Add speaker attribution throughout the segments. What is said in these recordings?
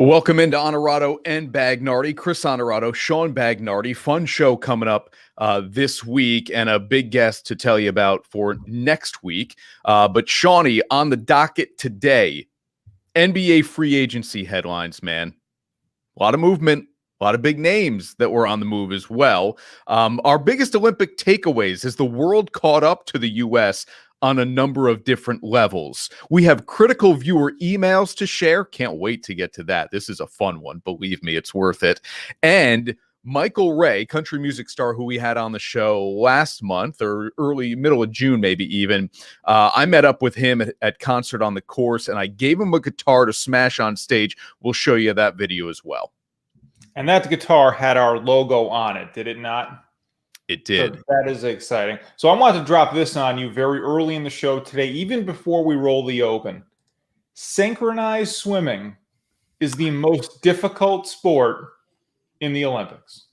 Speaker 1: Welcome into Honorado and Bagnardi. Chris Honorado, Sean Bagnardi. Fun show coming up this week and a big guest to tell you about for next week. But Shawnee, on the docket today, NBA free agency headlines, man. A lot of movement, a lot of big names that were on the move as well. Our biggest Olympic takeaways is the world caught up to the U.S. on a number of different levels. We have critical viewer emails to share. Can't wait to get to that. This is a fun one. Believe me, it's worth it. And Michael Ray, country music star who we had on the show last month or middle of June, maybe even. I met up with him at Concert on the Course, and I gave him a guitar to smash on stage. We'll show you that video as well.
Speaker 2: And that guitar had our logo on it, did it not?
Speaker 1: It did.
Speaker 2: So that is exciting. So I want to drop this on you very early in the show today, even before we roll the open. Synchronized swimming is the most difficult sport in the Olympics.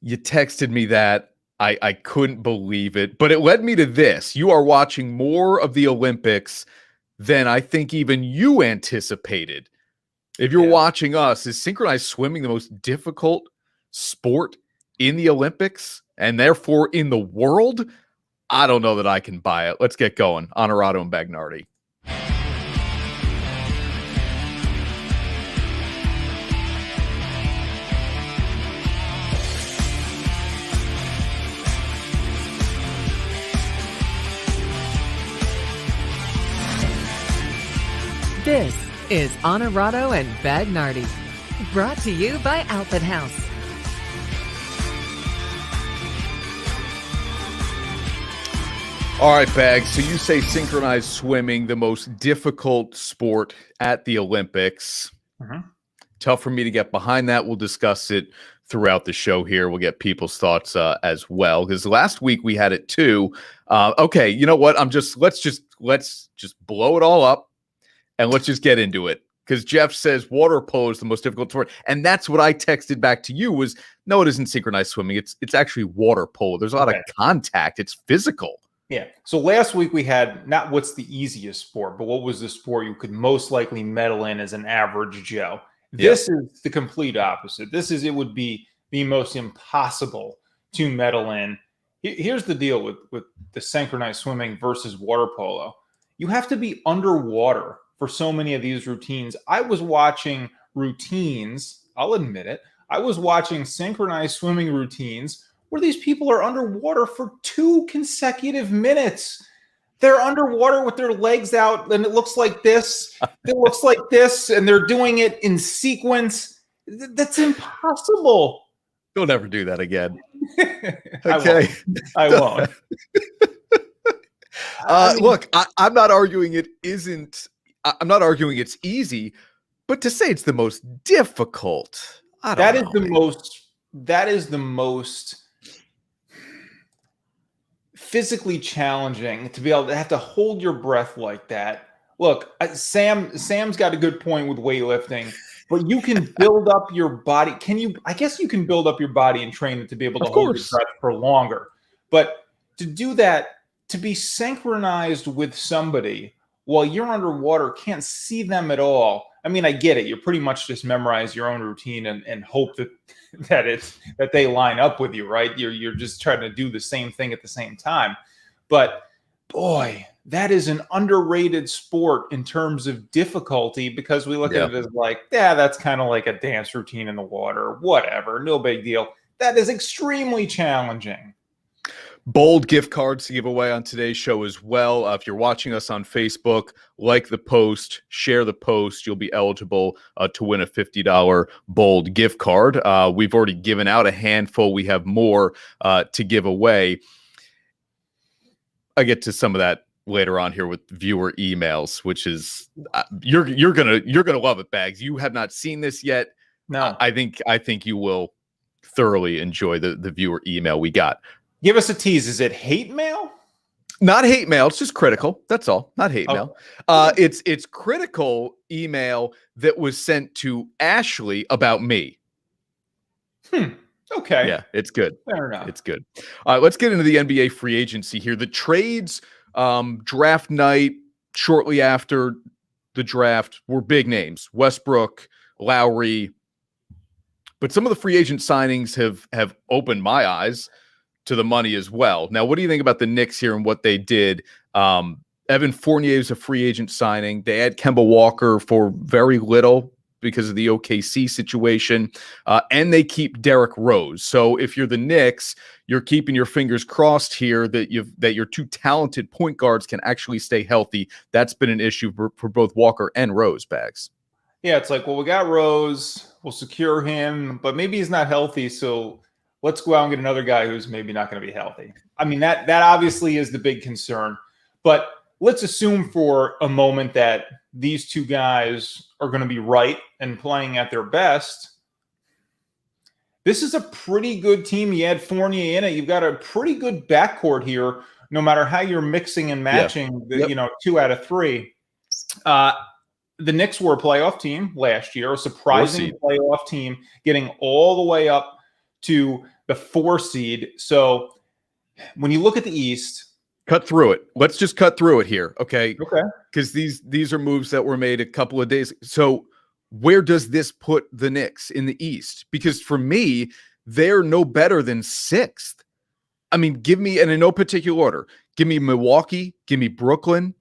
Speaker 1: You texted me that. I couldn't believe it, but it led me to this. You are watching more of the Olympics than I think even you anticipated. If you're watching us, is synchronized swimming the most difficult sport in the Olympics and therefore in the world? I don't know that I can buy it. Let's get going. Honorado and Bagnardi.
Speaker 3: This is Honorado and Bagnardi, brought to you by Outfit House.
Speaker 1: All right, Bags. So you say synchronized swimming, the most difficult sport at the Olympics. Tough for me to get behind that. We'll discuss it throughout the show here. We'll get people's thoughts as well, because last week we had it too. Okay, you know what? Let's just blow it all up and let's just get into it. Because Jeff says water polo is the most difficult sport. And that's what I texted back to you was, no, it isn't synchronized swimming. It's actually water polo. There's a lot of contact. It's physical.
Speaker 2: Yeah. So last week we had not what's the easiest sport, but what was the sport you could most likely medal in as an average Joe. This is the complete opposite. It would be the most impossible to medal in. Here's the deal with the synchronized swimming versus water polo. You have to be underwater for so many of these routines. I was watching routines, I'll admit it. I was watching synchronized swimming routines where these people are underwater for 2 consecutive minutes. They're underwater with their legs out, and it looks like this. It looks like this, and they're doing it in sequence. That's impossible.
Speaker 1: Don't ever do that again.
Speaker 2: Okay. I won't.
Speaker 1: Look, I'm not arguing it isn't. I'm not arguing it's easy, but to say it's the most difficult,
Speaker 2: that is the most physically challenging to be able to have to hold your breath like that. Look, Sam's got a good point with weightlifting, but you can build up your body. I guess you can build up your body and train it to be able to hold your breath for longer. But to do that, to be synchronized with somebody while you're underwater, can't see them at all. I mean, I get it. You pretty much just memorize your own routine and hope that they line up with you, right? You're just trying to do the same thing at the same time. But boy, that is an underrated sport in terms of difficulty, because we look at it as like, that's kind of like a dance routine in the water, whatever, no big deal. That is extremely challenging.
Speaker 1: Bold gift cards to give away on today's show as well. If you're watching us on Facebook, like the post, share the post, you'll be eligible to win a $50 Bold gift card. We've already given out a handful. We have more to give away. I get to some of that later on here with viewer emails, which is you're gonna love it, Bags. You have not seen this yet.
Speaker 2: No,
Speaker 1: I think you will thoroughly enjoy the viewer email we got.
Speaker 2: Give us a tease. Is it hate mail?
Speaker 1: Not hate mail. It's just critical. That's all. Not hate mail. It's critical email that was sent to Ashley about me.
Speaker 2: Okay.
Speaker 1: Yeah, it's good.
Speaker 2: Fair enough.
Speaker 1: It's good. All right, let's get into the NBA free agency here. The trades, draft night, shortly after the draft were big names, Westbrook, Lowry, but some of the free agent signings have opened my eyes to the money as well. Now, what do you think about the Knicks here and what they did? Evan Fournier is a free agent signing. They add Kemba Walker for very little because of the OKC situation, and they keep Derrick Rose. So if you're the Knicks, you're keeping your fingers crossed here that your two talented point guards can actually stay healthy. That's been an issue for both Walker and Rose, Bags.
Speaker 2: Yeah, it's like, well, we got Rose, we'll secure him, but maybe he's not healthy, so let's go out and get another guy who's maybe not going to be healthy. I mean, that obviously is the big concern, but let's assume for a moment that these two guys are going to be right and playing at their best. This is a pretty good team. You add Fournier in it. You've got a pretty good backcourt here, no matter how you're mixing and matching, 2 out of 3. The Knicks were a playoff team last year, a surprising playoff team, getting all the way up to the 4 seed. So when you look at the East,
Speaker 1: cut through it. Let's just cut through it here, okay?
Speaker 2: Okay.
Speaker 1: Because these are moves that were made a couple of days. So where does this put the Knicks in the East? Because for me, they're no better than 6th. I mean, give me, and in no particular order, give me Milwaukee, give me Brooklyn,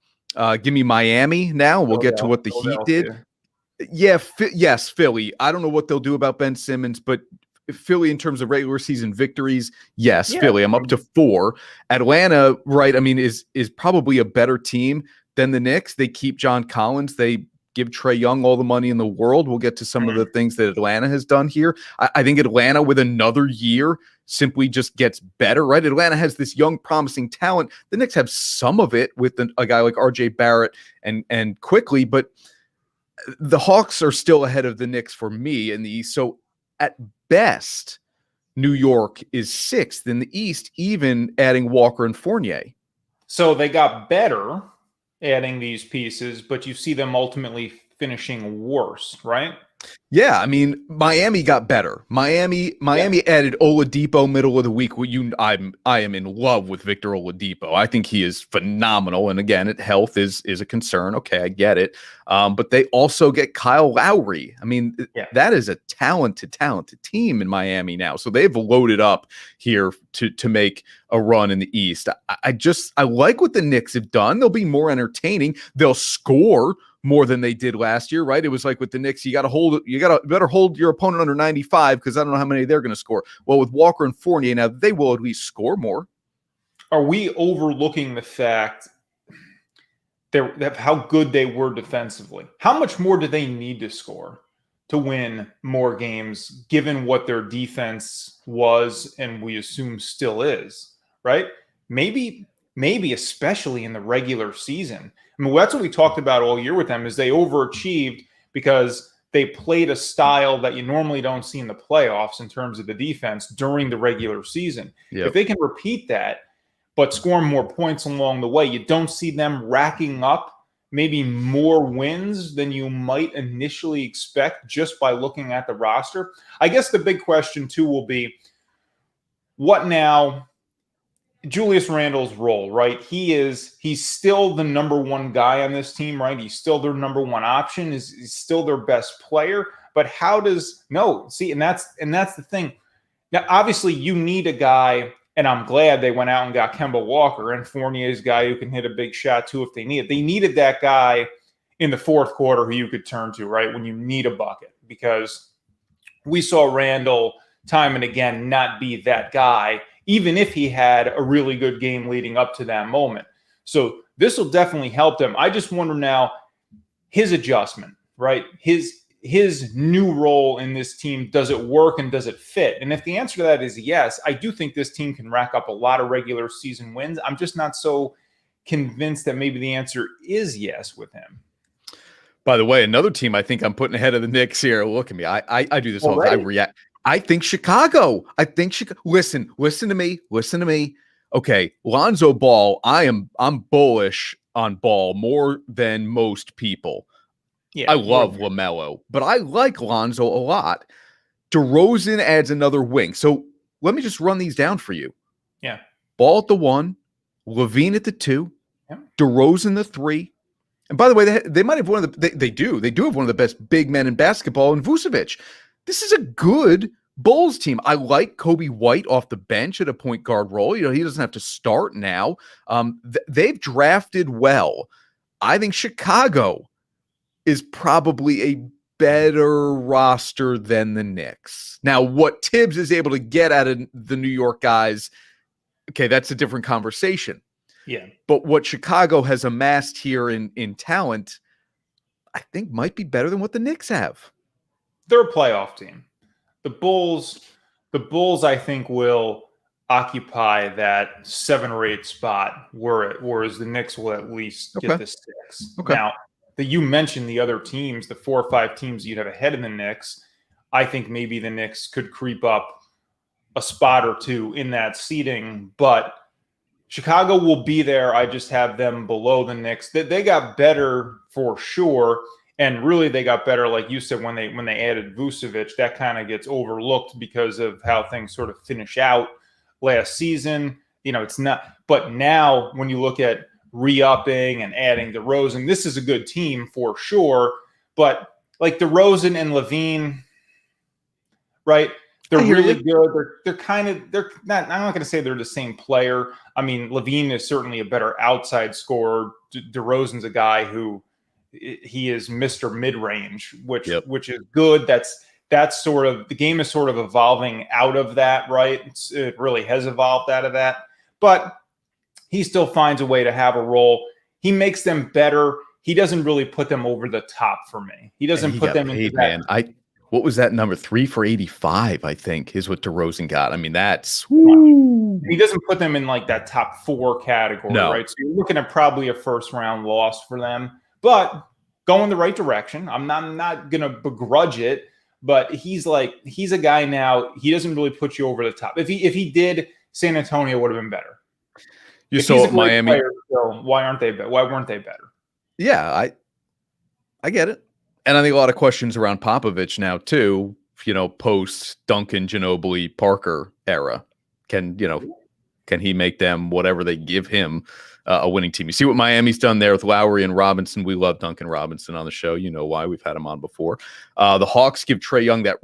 Speaker 1: give me Miami. Now we'll get to what the Heat did. Yeah, yes, Philly. I don't know what they'll do about Ben Simmons, but Philly in terms of regular season victories, yes, yeah. Philly. I'm up to 4. Atlanta, right? I mean, is probably a better team than the Knicks. They keep John Collins. They give Trae Young all the money in the world. We'll get to some of the things that Atlanta has done here. I think Atlanta with another year simply just gets better, right? Atlanta has this young, promising talent. The Knicks have some of it with a guy like RJ Barrett and Quickly, but the Hawks are still ahead of the Knicks for me in the East. So at best, New York is 6th in the East, even adding Walker and Fournier.
Speaker 2: So they got better adding these pieces, but you see them ultimately finishing worse, right?
Speaker 1: Yeah, I mean, Miami got better. Miami added Oladipo middle of the week. I am in love with Victor Oladipo. I think he is phenomenal. And again, health is a concern. Okay, I get it. But they also get Kyle Lowry. I mean, that is a talented team in Miami now. So they've loaded up here to make a run in the East. I like what the Knicks have done. They'll be more entertaining. They'll score more than they did last year, right? It was like with the Knicks, you better hold your opponent under 95 because I don't know how many they're going to score. Well, with Walker and Fournier, now they will at least score more.
Speaker 2: Are we overlooking the fact that how good they were defensively? How much more do they need to score to win more games, given what their defense was and we assume still is, right? Maybe especially in the regular season. I mean, that's what we talked about all year with them is they overachieved because they played a style that you normally don't see in the playoffs in terms of the defense during the regular season. Yep. If they can repeat that, but score more points along the way, you don't see them racking up maybe more wins than you might initially expect just by looking at the roster. I guess the big question, too, will be what now? Julius Randle's role, right? He's still the number 1 guy on this team, right? He's still their number 1 option. He's still their best player. But and that's the thing. Now, obviously, you need a guy, and I'm glad they went out and got Kemba Walker and Fournier's guy who can hit a big shot too if they need it. They needed that guy in the 4th quarter who you could turn to, right? When you need a bucket, because we saw Randle time and again not be that guy, even if he had a really good game leading up to that moment. So this will definitely help them. I just wonder now, his adjustment, right? His new role in this team, does it work and does it fit? And if the answer to that is yes, I do think this team can rack up a lot of regular season wins. I'm just not so convinced that maybe the answer is yes with him.
Speaker 1: By the way, another team I think I'm putting ahead of the Knicks here. Look at me. I do this all the time. I react. I think Chicago. Listen to me. Okay, Lonzo Ball. I'm bullish on Ball more than most people. Yeah, I love LaMelo, but I like Lonzo a lot. DeRozan adds another wing. So let me just run these down for you.
Speaker 2: Yeah.
Speaker 1: Ball at the 1, LaVine at the 2, DeRozan the 3, And by the way, they might have one of the they do have one of the best big men in basketball in Vucevic. This is a good Bulls team. I like Kobe White off the bench at a point guard role. You know, he doesn't have to start now. They've drafted well. I think Chicago is probably a better roster than the Knicks. Now, what Tibbs is able to get out of the New York guys, okay, that's a different conversation.
Speaker 2: Yeah.
Speaker 1: But what Chicago has amassed here in talent, I think might be better than what the Knicks have.
Speaker 2: They're a playoff team. The Bulls, I think, will occupy that 7 or 8 spot, whereas the Knicks will at least get the 6.
Speaker 1: Okay.
Speaker 2: Now, you mentioned the other teams, the 4 or 5 teams you'd have ahead of the Knicks. I think maybe the Knicks could creep up a spot or 2 in that seeding, but Chicago will be there. I just have them below the Knicks. They got better for sure. And really, they got better, like you said, when they added Vucevic. That kind of gets overlooked because of how things sort of finish out last season. You know, it's not. But now, when you look at re-upping and adding DeRozan, this is a good team for sure. But like DeRozan and LaVine, right? They're really good. They're not. I'm not going to say they're the same player. I mean, LaVine is certainly a better outside scorer. DeRozan's a guy who. He is Mr. Mid-range, which is good. That's sort of the game is sort of evolving out of that, right? It really has evolved out of that, but he still finds a way to have a role. He makes them better. He doesn't really put them over the top for me. He doesn't put them into that.
Speaker 1: Man, what was that number? 3 for 85, I think, is what DeRozan got. I mean, that's woo.
Speaker 2: He doesn't put them in like that top 4 category, right? So you're looking at probably a first round loss for them. But go in the right direction. I'm not going to begrudge it, but he's a guy now. He doesn't really put you over the top. If he did, San Antonio would have been better.
Speaker 1: You saw Miami.
Speaker 2: Player, so why weren't they better?
Speaker 1: Yeah, I get it. And I think a lot of questions around Popovich now too, you know, post Duncan, Ginobili, Parker era. Can he make them whatever they give him a winning team? You see what Miami's done there with Lowry and Robinson. We love Duncan Robinson on the show. You know why. We've had him on before. The Hawks give Trae Young that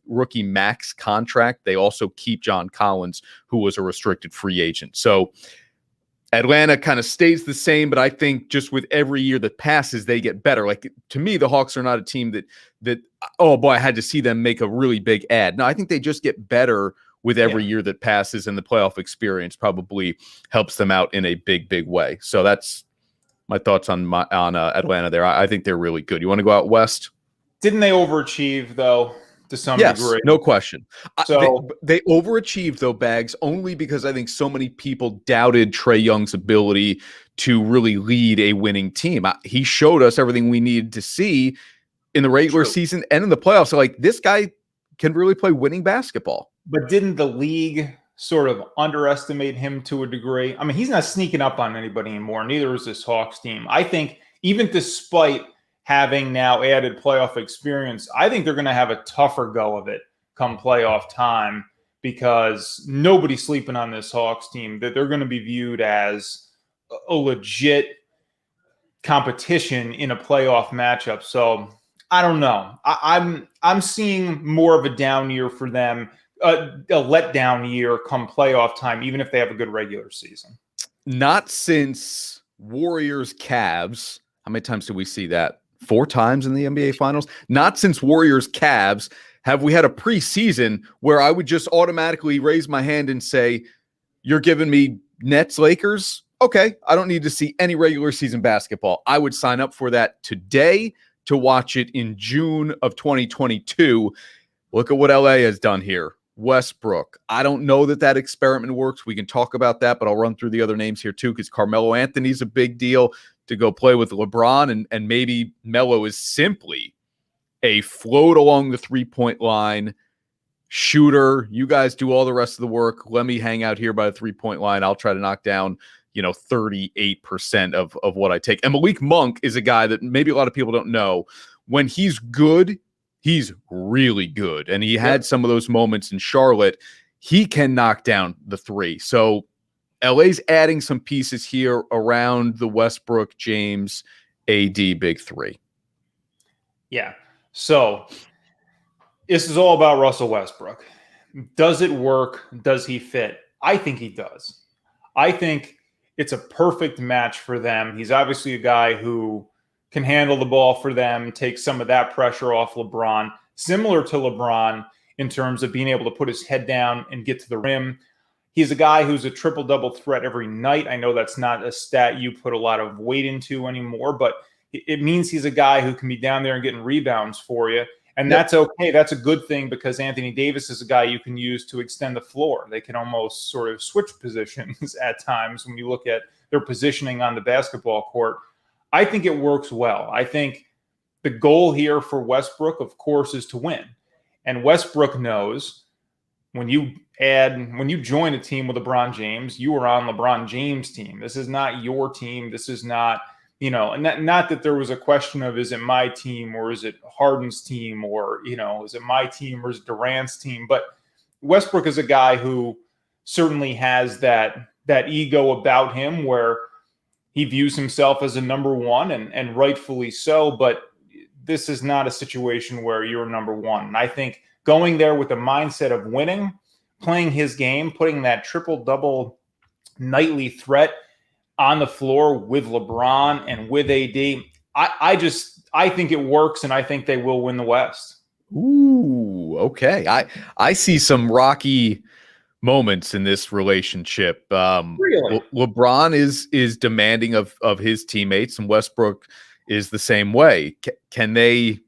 Speaker 1: rookie max contract. They also keep John Collins, who was a restricted free agent. So Atlanta kind of stays the same, but I think just with every year that passes, they get better. Like, to me, the Hawks are not a team that oh boy, I had to see them make a really big ad. No, I think they just get better with every year that passes, and the playoff experience probably helps them out in a big, big way. So that's my thoughts on Atlanta there. I think they're really good. You want to go out west?
Speaker 2: Didn't they overachieve, though, to some degree?
Speaker 1: No question.
Speaker 2: So
Speaker 1: they overachieved, though, Bags, only because I think so many people doubted Trae Young's ability to really lead a winning team. He showed us everything we needed to see in the regular season and in the playoffs. So, like, this guy can really play winning basketball.
Speaker 2: But didn't the league sort of underestimate him to a degree? I mean, he's not sneaking up on anybody anymore. Neither is this Hawks team. I think even despite having now added playoff experience, I think they're going to have a tougher go of it come playoff time because nobody's sleeping on this Hawks team, that they're going to be viewed as a legit competition in a playoff matchup. So I don't know. I'm seeing more of a down year for them. A letdown year come playoff time, even if they have a good regular season.
Speaker 1: Not since Warriors Cavs. How many times did we see that? 4 times in the NBA Finals? Not since Warriors Cavs have we had a preseason where I would just automatically raise my hand and say, you're giving me Nets Lakers? Okay, I don't need to see any regular season basketball. I would sign up for that today to watch it in June of 2022. Look at what LA has done here. Westbrook. I don't know that experiment works. We can talk about that, but I'll run through the other names here too, because Carmelo Anthony's a big deal to go play with LeBron, and maybe Melo is simply a float along the 3-point line shooter. You guys do all the rest of the work. Let me hang out here by the 3-point line. I'll try to knock down 38% of what I take. And Malik Monk is a guy that maybe a lot of people don't know. When he's good, he's really good. And he had some of those moments in Charlotte. He can knock down the 3. So LA's adding some pieces here around the Westbrook, James, AD big three.
Speaker 2: Yeah. So this is all about Russell Westbrook. Does it work? Does he fit? I think he does. I think it's a perfect match for them. He's obviously a guy who can handle the ball for them, take some of that pressure off LeBron, similar to LeBron in terms of being able to put his head down and get to the rim. He's a guy who's a triple-double threat every night. I know that's not a stat you put a lot of weight into anymore, but it means he's a guy who can be down there and getting rebounds for you. And that's okay. That's a good thing because Anthony Davis is a guy you can use to extend the floor. They can almost sort of switch positions at times when you look at their positioning on the basketball court. I think it works well. I think the goal here for Westbrook, of course, is to win. And Westbrook knows when you join a team with LeBron James, you are on LeBron James' team. This is not your team. This is not, and not that there was a question of, is it my team or is it Harden's team or, is it my team or is it Durant's team? But Westbrook is a guy who certainly has that ego about him where he views himself as a number one and rightfully so. But this is not a situation where you're number one. And I think going there with the mindset of winning, playing his game, putting that triple-double nightly threat on the floor with LeBron and with AD, I think it works, and I think they will win the West.
Speaker 1: Ooh, okay. I see some rocky moments in this relationship.
Speaker 2: Really?
Speaker 1: LeBron is demanding of his teammates, and Westbrook is the same way. Can they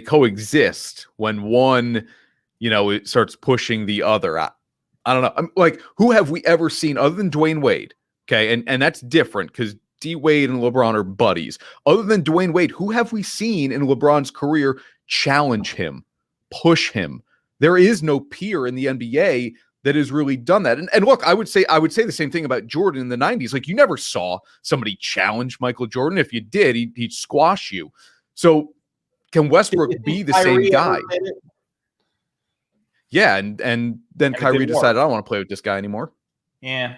Speaker 1: coexist when one, it starts pushing the other? I don't know. I'm like, who have we ever seen other than Dwayne Wade? Okay, and that's different because D Wade and LeBron are buddies. Other than Dwayne Wade, who have we seen in LeBron's career challenge him, push him? There is no peer in the NBA that has really done that. And look, I would say the same thing about Jordan in the 90s. Like, you never saw somebody challenge Michael Jordan. If you did, he'd squash you. So can Westbrook be the same guy? Yeah, and then Kyrie decided, I don't want to play with this guy anymore.
Speaker 2: Yeah,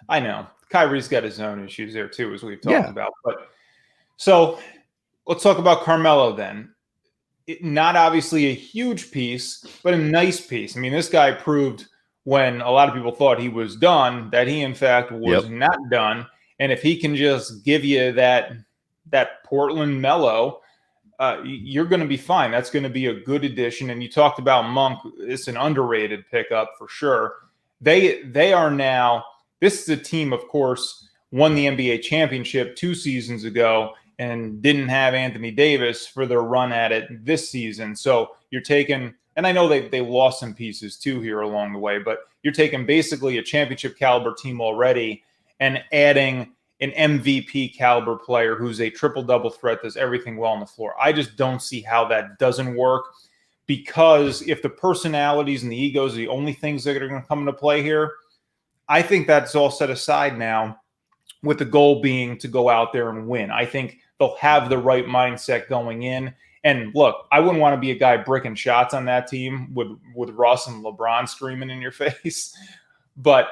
Speaker 2: I know. Kyrie's got his own issues there too, as we've talked about. But so let's talk about Carmelo then. Not obviously a huge piece, but a nice piece. I mean, this guy proved when a lot of people thought he was done that he, in fact, was not done. And if he can just give you that Portland Melo, you're going to be fine. That's going to be a good addition. And you talked about Monk. It's an underrated pickup for sure. They are now – this is a team, of course, won the NBA championship 2 seasons ago and didn't have Anthony Davis for their run at it this season. So you're taking – and I know they lost some pieces too here along the way, but you're taking basically a championship caliber team already and adding an MVP caliber player who's a triple-double threat, does everything well on the floor. I just don't see how that doesn't work, because if the personalities and the egos are the only things that are going to come into play here, I think that's all set aside now, with the goal being to go out there and win. I think they'll have the right mindset going in. And look, I wouldn't want to be a guy bricking shots on that team with Russ and LeBron screaming in your face. But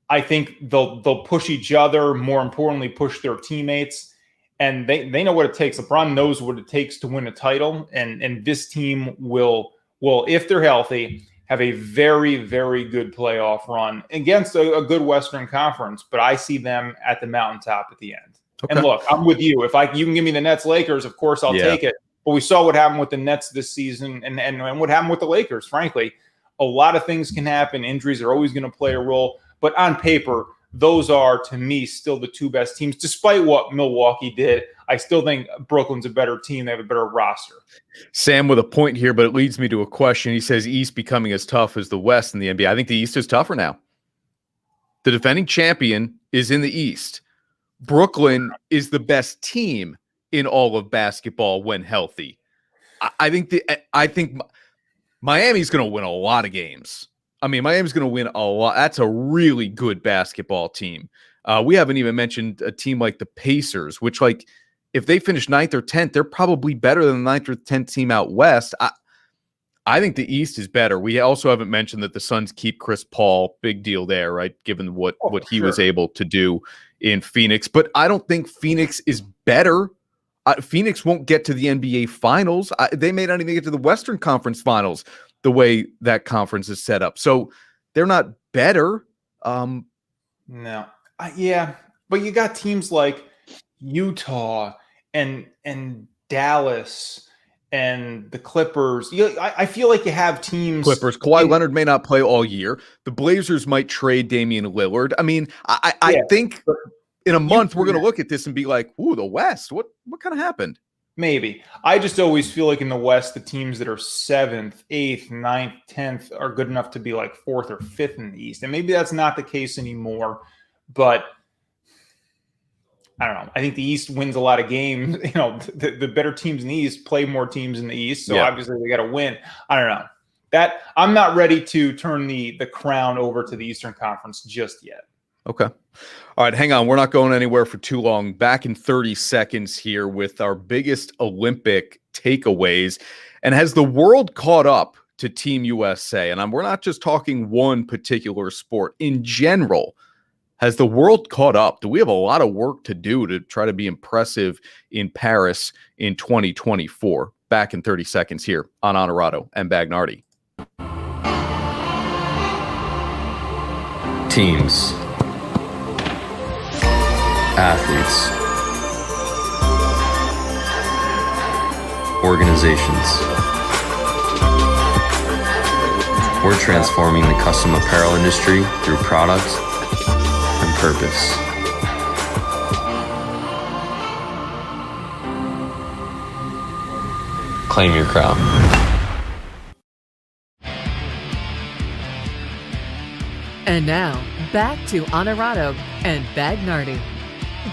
Speaker 2: I think they'll push each other, more importantly, push their teammates. And they know what it takes. LeBron knows what it takes to win a title. And this team will, if they're healthy, have a very, very good playoff run against a good Western Conference. But I see them at the mountaintop at the end. Okay. And look, I'm with you. If you can give me the Nets Lakers, of course I'll take it. But we saw what happened with the Nets this season and what happened with the Lakers, frankly. A lot of things can happen. Injuries are always going to play a role. But on paper, those are, to me, still the 2 best teams. Despite what Milwaukee did, I still think Brooklyn's a better team. They have a better roster.
Speaker 1: Sam with a point here, but it leads me to a question. He says East becoming as tough as the West in the NBA. I think the East is tougher now. The defending champion is in the East. Brooklyn is the best team in all of basketball when healthy. I think Miami's going to win a lot of games. I mean, Miami's going to win a lot. That's a really good basketball team. We haven't even mentioned a team like the Pacers, which, like, if they finish 9th or 10th, they're probably better than the 9th or 10th team out West. I think the East is better. We also haven't mentioned that the Suns keep Chris Paul. Big deal there, right? Given what he was able to do in Phoenix. But I don't think Phoenix is better. Phoenix won't get to the NBA Finals. They may not even get to the Western Conference Finals the way that conference is set up. So they're not better.
Speaker 2: No. Yeah. But you got teams like Utah and Dallas and the Clippers. I feel like you have teams.
Speaker 1: Clippers. Kawhi Leonard may not play all year. The Blazers might trade Damian Lillard. I mean, I think in a month we're going to look at this and be like, "Ooh, the West. What kind of happened?"
Speaker 2: Maybe. I just always feel like in the West, the teams that are 7th, 8th, 9th, 10th are good enough to be like 4th or 5th in the East. And maybe that's not the case anymore. But I don't know. I think the East wins a lot of games. You know, the better teams in the East play more teams in the East. So obviously they got to win. I don't know. That I'm not ready to turn the crown over to the Eastern Conference just yet.
Speaker 1: Okay. All right, hang on. We're not going anywhere for too long. Back in 30 seconds here with our biggest Olympic takeaways. And has the world caught up to Team USA? And we're not just talking one particular sport. In general, has the world caught up? Do we have a lot of work to do to try to be impressive in Paris in 2024? Back in 30 seconds here on Honorado and Bagnardi.
Speaker 4: Teams. Athletes, organizations. We're transforming the custom apparel industry through product and purpose. Claim your crown.
Speaker 3: And now, back to Honorado and Bagnardi.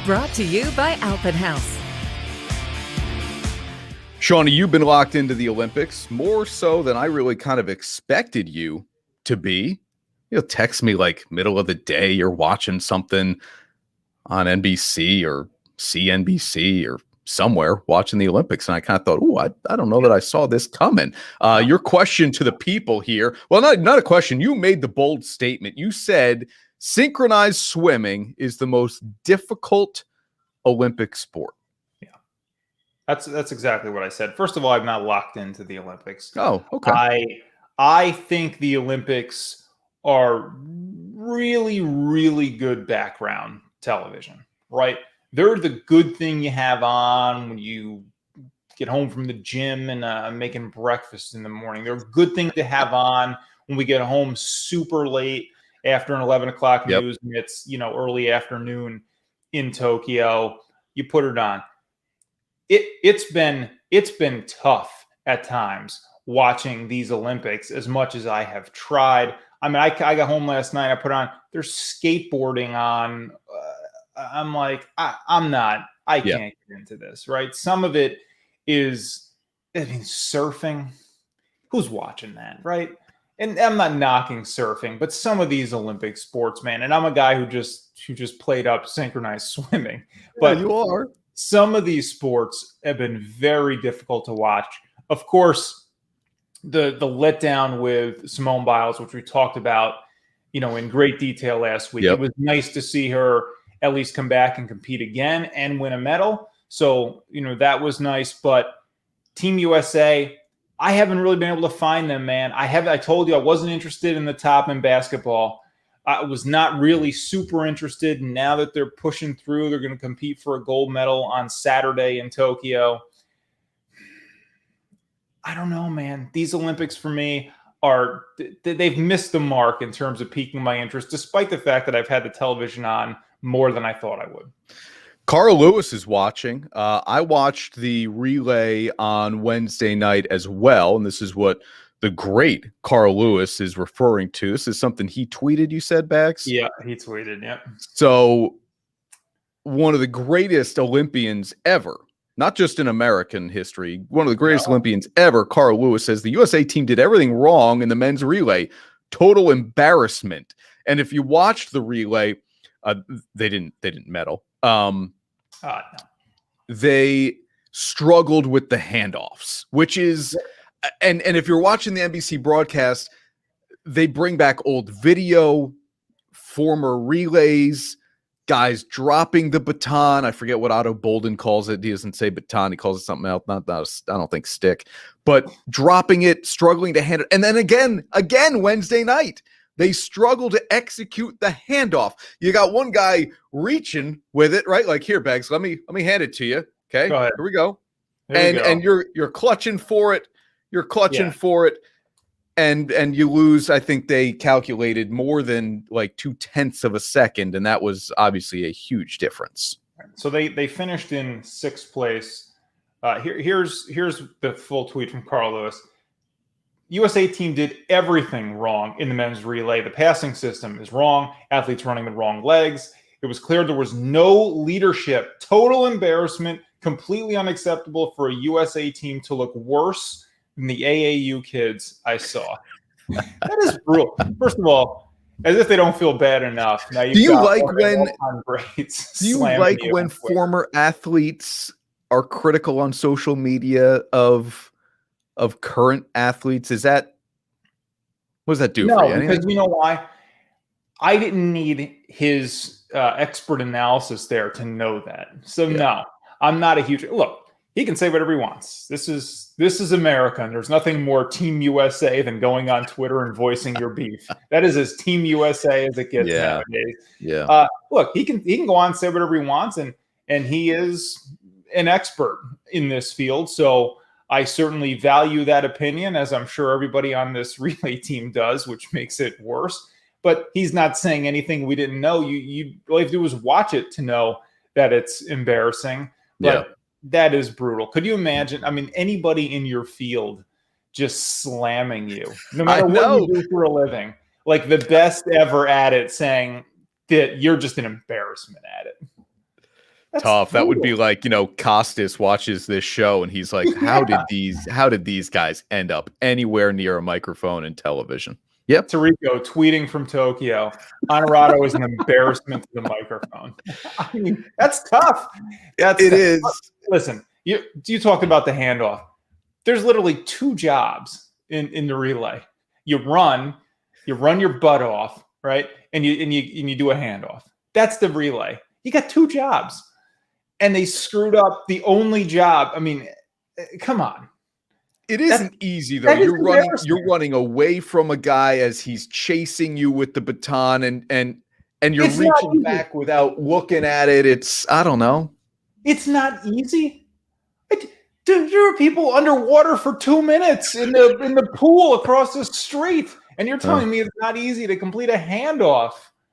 Speaker 3: Brought to you by Outfit House.
Speaker 1: Shawnee, you've been locked into the Olympics more so than I really kind of expected you to be. You'll text me like middle of the day, you're watching something on NBC or CNBC or somewhere watching the Olympics. And I kind of thought, oh, I don't know that I saw this coming. Your question to the people here, well, not a question. You made the bold statement. You said synchronized swimming is the most difficult Olympic sport.
Speaker 2: Yeah, that's exactly what I said. First of all, I'm not locked into the Olympics.
Speaker 1: Oh, okay.
Speaker 2: I think the Olympics are really, really good background television, right? They're the good thing you have on when you get home from the gym and making breakfast in the morning. They're a good thing to have on when we get home super late after an 11 o'clock news, and it's, early afternoon in Tokyo. You put it on. It's been tough at times watching these Olympics as much as I have tried. I mean, I got home last night. I put on, there's skateboarding on. I'm like, I can't get into this, right? Some of it is, surfing. Who's watching that, right? And I'm not knocking surfing, but some of these Olympic sports, man, and I'm a guy who just played up synchronized swimming. But
Speaker 1: you are.
Speaker 2: Some of these sports have been very difficult to watch. Of course, the letdown with Simone Biles, which we talked about, in great detail last week. It was nice to see her at least come back and compete again and win a medal. So, that was nice. But Team USA, I haven't really been able to find them, man. I told you I wasn't interested in the top in basketball. I was not really super interested. And now that they're pushing through, they're going to compete for a gold medal on Saturday in Tokyo. I don't know, man. These Olympics for me they've missed the mark in terms of piquing my interest, despite the fact that I've had the television on more than I thought I would.
Speaker 1: Carl Lewis is watching. I watched the relay on Wednesday night as well, and this is what the great Carl Lewis is referring to. This is something he tweeted, you said, Bags?
Speaker 2: Yeah, he tweeted, yeah.
Speaker 1: So one of the greatest Olympians ever, not just in American history, one of the greatest Olympians ever, Carl Lewis, says the USA team did everything wrong in the men's relay. Total embarrassment. And if you watched the relay, they didn't medal. No. They struggled with the handoffs, which is, And if you're watching the NBC broadcast, they bring back old video, former relays, guys dropping the baton. I forget what Otto Bolden calls it. He doesn't say baton. He calls it something else. Not I don't think stick, but dropping it, struggling to hand it. And then again, Wednesday night, they struggle to execute the handoff. You got one guy reaching with it, right? Like, here, Bags, let me hand it to you. Okay,
Speaker 2: Go ahead.
Speaker 1: here we go.
Speaker 2: There we go.
Speaker 1: And you're clutching for it. You're clutching for it. And you lose, I think they calculated more than like 0.2 of a second, and that was obviously a huge difference.
Speaker 2: So they finished in 6th place. Here's the full tweet from Carl Lewis. USA team did everything wrong in the men's relay. The passing system is wrong. Athletes running the wrong legs. It was clear there was no leadership. Total embarrassment. Completely unacceptable for a USA team to look worse than the AAU kids I saw. That is brutal. First of all, as if they don't feel bad enough. Now
Speaker 1: do you like when
Speaker 2: when
Speaker 1: former athletes are critical on social media of current athletes? What does that do for you?
Speaker 2: Because you know why? I didn't need his expert analysis there to know that. So no, I'm not a huge look. He can say whatever he wants. This is America, and there's nothing more Team USA than going on Twitter and voicing your beef. That is as Team USA as it gets nowadays.
Speaker 1: Yeah.
Speaker 2: Look, he can go on and say whatever he wants, and he is an expert in this field. So I certainly value that opinion, as I'm sure everybody on this relay team does, which makes it worse. But he's not saying anything we didn't know. You all you have to do is watch it to know that it's embarrassing. But that is brutal. Could you imagine? I mean, anybody in your field just slamming you, no matter what you do for a living, like the best ever at it, saying that you're just an embarrassment at it. That's
Speaker 1: tough.
Speaker 2: brutal.
Speaker 1: That would be like, Costas watches this show and he's like, how did these guys end up anywhere near a microphone and television? Yep.
Speaker 2: Tarico tweeting from Tokyo. Honorado is an embarrassment to the microphone. I mean, that's tough. It is. Listen, you talked about the handoff. There's literally 2 jobs in the relay. You run your butt off, right? And you do a handoff. That's the relay. You got 2 jobs. And they screwed up the only job. I mean, come on.
Speaker 1: It isn't easy though. You're running away from a guy as he's chasing you with the baton, and you're reaching back without looking at it. It's, I don't know.
Speaker 2: It's not easy. There are people underwater for 2 minutes in the pool across the street, and you're telling me it's not easy to complete a handoff.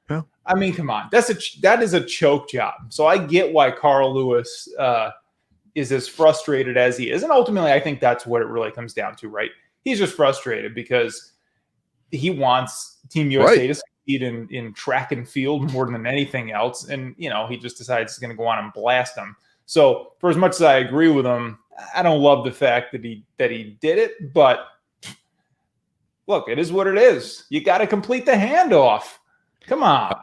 Speaker 1: Yeah.
Speaker 2: I mean, come on. That is a choke job. So I get why Carl Lewis is as frustrated as he is. And ultimately, I think that's what it really comes down to, right? He's just frustrated because he wants Team USA to succeed in track and field more than anything else. And, he just decides he's going to go on and blast them. So for as much as I agree with him, I don't love the fact that he did it. But look, it is what it is. You got to complete the handoff. Come on.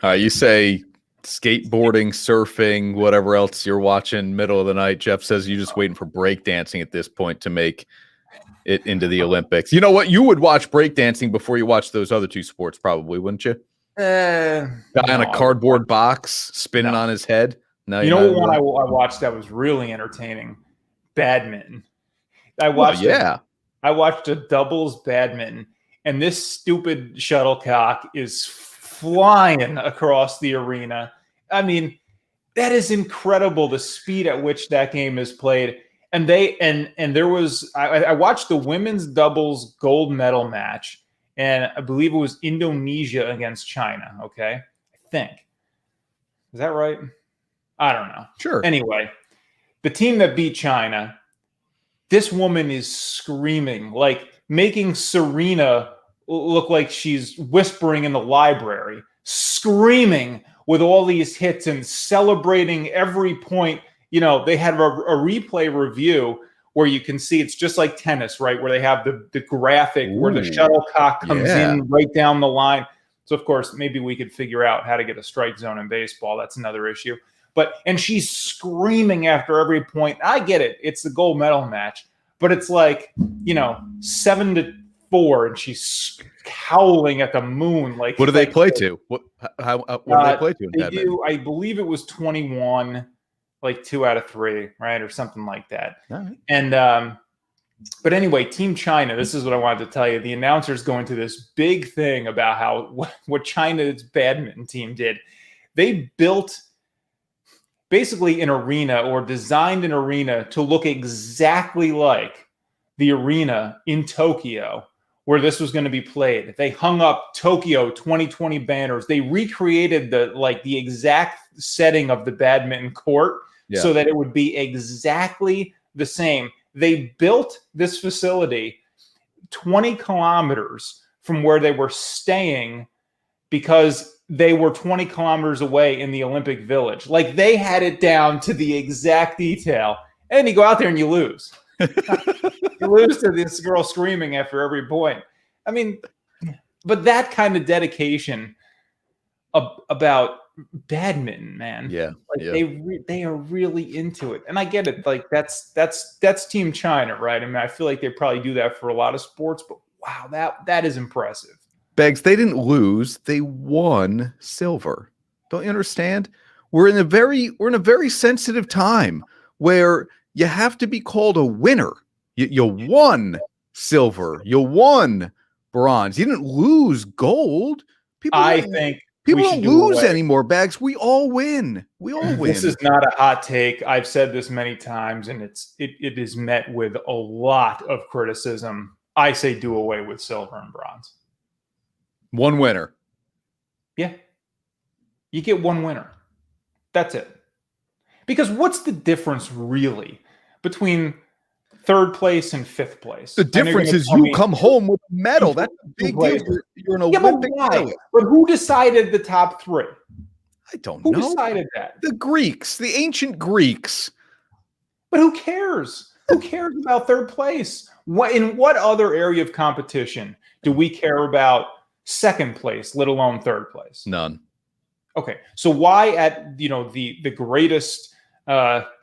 Speaker 1: You say skateboarding, surfing, whatever else you're watching middle of the night. Jeff says you're just waiting for breakdancing at this point to make it into the Olympics. You know what? You would watch breakdancing before you watch those other 2 sports, probably, wouldn't you? Guy on a cardboard box spinning on his head. No,
Speaker 2: you know what one I watched that was really entertaining? Badminton. I watched a doubles badminton, and this stupid shuttlecock is flying across the arena. I mean, that is incredible, the speed at which that game is played. And there was I watched the women's doubles gold medal match, and I believe it was Indonesia against China. Okay, I think. Is that right? I don't know.
Speaker 1: Sure.
Speaker 2: Anyway, the team that beat China, this woman is screaming, like making Serena look like she's whispering in the library, screaming with all these hits and celebrating every point. They had a replay review where you can see it's just like tennis, right? Where they have the graphic where the shuttlecock comes in right down the line. So, of course, maybe we could figure out how to get a strike zone in baseball. That's another issue. And she's screaming after every point. I get it. It's the gold medal match. but it's like, 7-4, and she's howling at the moon. Like,
Speaker 1: What do they
Speaker 2: like,
Speaker 1: play to? What do they play to in
Speaker 2: They
Speaker 1: badminton?
Speaker 2: do. I believe it was 21, like 2 out of 3, right, or something like that.
Speaker 1: All right.
Speaker 2: And but anyway, Team China. This is what I wanted to tell you. The announcers go into this big thing about how what China's badminton team did. They built basically an arena, or designed an arena to look exactly like the arena in Tokyo where this was going to be played. They hung up Tokyo 2020 banners. They recreated the exact setting of the badminton court so that it would be exactly the same. They built this facility 20 kilometers from where they were staying because they were 20 kilometers away in the Olympic Village. Like, they had it down to the exact detail. And you go out there and you lose. You lose to this girl screaming after every point. I mean, but that kind of dedication about badminton, man.
Speaker 1: Yeah.
Speaker 2: Like, they are really into it. And I get it. Like, that's Team China, right? I mean, I feel like they probably do that for a lot of sports, but wow, that is impressive.
Speaker 1: Beggs, they didn't lose, they won silver. Don't you understand? We're in a very sensitive time where you have to be called a winner. You won silver, you won bronze. You didn't lose gold. People don't lose anymore, Bags. We all win. We all win.
Speaker 2: This is not a hot take. I've said this many times, and it is met with a lot of criticism. I say do away with silver and bronze.
Speaker 1: One winner.
Speaker 2: Yeah. You get one winner. That's it. Because what's the difference really between third place and fifth place?
Speaker 1: The difference is you come home with a medal. That's a big deal. You're an Olympic medalist.
Speaker 2: But who decided the top 3?
Speaker 1: I don't know.
Speaker 2: Who decided that?
Speaker 1: The Greeks, the ancient Greeks.
Speaker 2: But who cares? Who cares about third place? In what other area of competition do we care about second place, let alone third place?
Speaker 1: None.
Speaker 2: Okay, so why at the greatest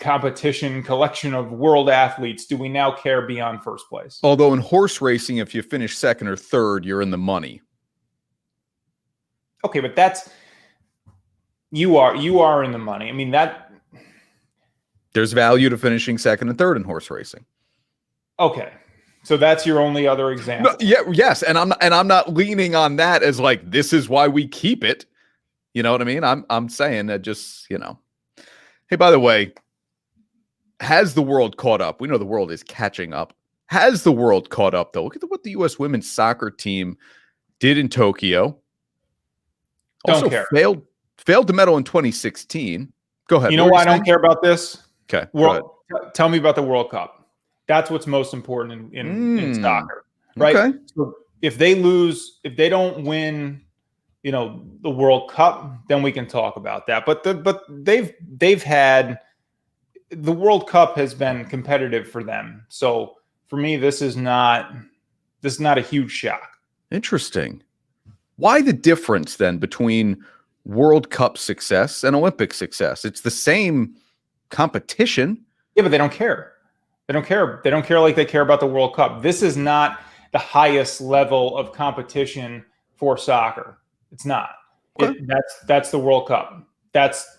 Speaker 2: competition collection of world athletes do we now care beyond first place?
Speaker 1: Although in horse racing, if you finish second or third, you're in the money.
Speaker 2: Okay, but you are in the money. I mean, that
Speaker 1: there's value to finishing second and third in horse racing.
Speaker 2: Okay. So that's your only other example.
Speaker 1: No, yes, and I'm not leaning on that as like this is why we keep it. You know what I mean? I'm saying that just, Hey, by the way, has the world caught up? We know the world is catching up. Has the world caught up though? Look at what the U.S. women's soccer team did in Tokyo. Also failed to medal in 2016. Go ahead.
Speaker 2: You know why I don't care about this?
Speaker 1: Okay.
Speaker 2: Tell me about the World Cup. That's what's most important in soccer, right?
Speaker 1: Okay.
Speaker 2: So if they lose, if they don't win, the World Cup, then we can talk about that. But they've had the World Cup has been competitive for them. So for me, this is not a huge shock.
Speaker 1: Interesting. Why the difference then between World Cup success and Olympic success? It's the same competition.
Speaker 2: Yeah, but they don't care. They don't care. They don't care like they care about the World Cup. This is not the highest level of competition for soccer. It's not.
Speaker 1: Okay.
Speaker 2: That's the World Cup.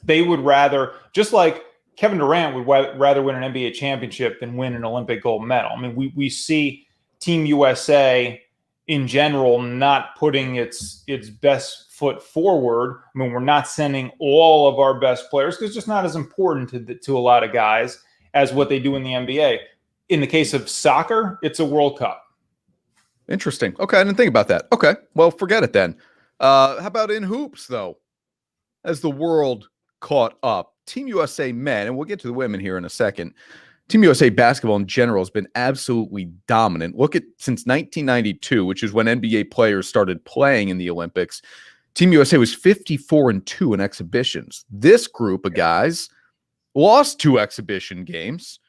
Speaker 2: They would rather, just like Kevin Durant would rather win an NBA championship than win an Olympic gold medal. I mean, we see Team USA in general not putting its best foot forward. I mean, we're not sending all of our best players because it's just not as important to a lot of guys as what they do in the NBA. In the case of soccer, it's a World Cup.
Speaker 1: Interesting. Okay, I didn't think about that. Okay, well, forget it then. How about in hoops, though? As the world caught up, Team USA men, and we'll get to the women here in a second, Team USA basketball in general has been absolutely dominant. Look at since 1992, which is when NBA players started playing in the Olympics. Team USA was 54-2 in exhibitions. This group of guys lost 2 exhibition games.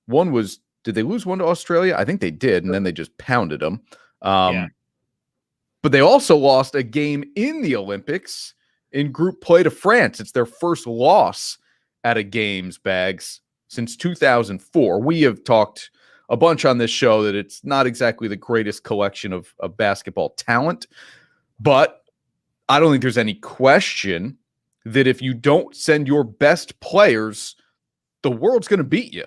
Speaker 1: One was, did they lose one to Australia? I think they did, and then they just pounded them. But they also lost a game in the Olympics in group play to France. It's their first loss at a games, Bags, since 2004. We have talked a bunch on this show that it's not exactly the greatest collection of basketball talent, but I don't think there's any question that if you don't send your best players, the world's going to beat you.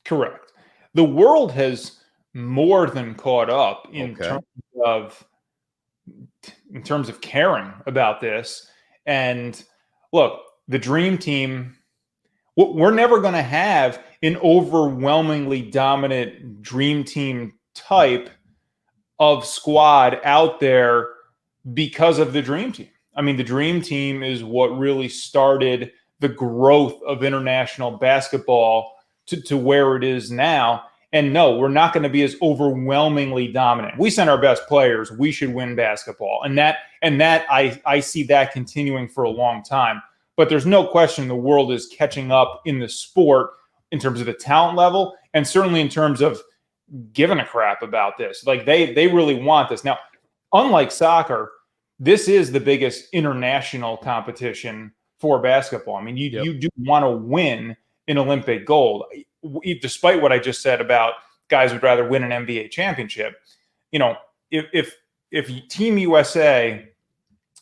Speaker 2: Correct. The world has more than caught up in terms of caring about this. And look, the dream team, we're never going to have an overwhelmingly dominant dream team type of squad out there because of the dream team. I mean, the dream team is what really started the growth of international basketball to where it is now. And no, we're not going to be as overwhelmingly dominant. We send our best players, we should win basketball. And that I see that continuing for a long time. But there's no question the world is catching up in the sport in terms of the talent level, and certainly in terms of giving a crap about this. Like they really want this. Now, unlike soccer, this is the biggest international competition for basketball. I mean, you do want to win an Olympic gold. Despite what I just said about guys would rather win an NBA championship, you know, if Team USA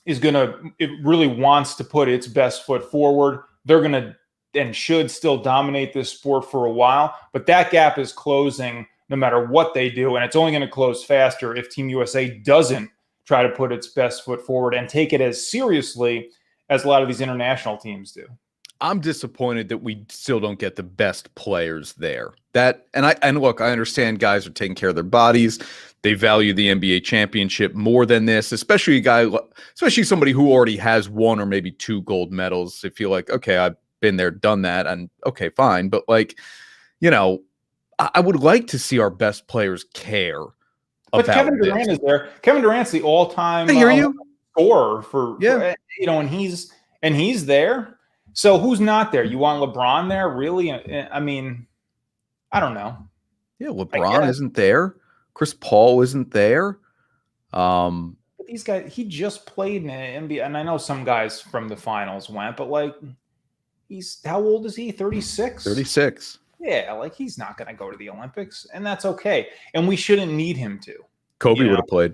Speaker 2: it really wants to put its best foot forward, they're going to and should still dominate this sport for a while. But that gap is closing no matter what they do. And it's only going to close faster if Team USA doesn't try to put its best foot forward and take it as seriously as a lot of these international teams do.
Speaker 1: I'm disappointed that we still don't get the best players there. And look, I understand guys are taking care of their bodies. They value the NBA championship more than this, especially somebody who already has one or maybe two gold medals. They feel like, okay, I've been there, done that, and okay, fine. But like, you know, I would like to see our best players care.
Speaker 2: But Kevin Durant is there. Kevin Durant's the all-time scorer for you know, and he's there. So who's not there? You want LeBron there? Really? I mean, I don't know.
Speaker 1: Yeah, LeBron isn't there. Chris Paul isn't there.
Speaker 2: But these guys, he just played in the NBA, and I know some guys from the finals went, but like, how old is he? 36?
Speaker 1: 36.
Speaker 2: Yeah, like he's not going to go to the Olympics, and that's okay. And we shouldn't need him to.
Speaker 1: Kobe would have played.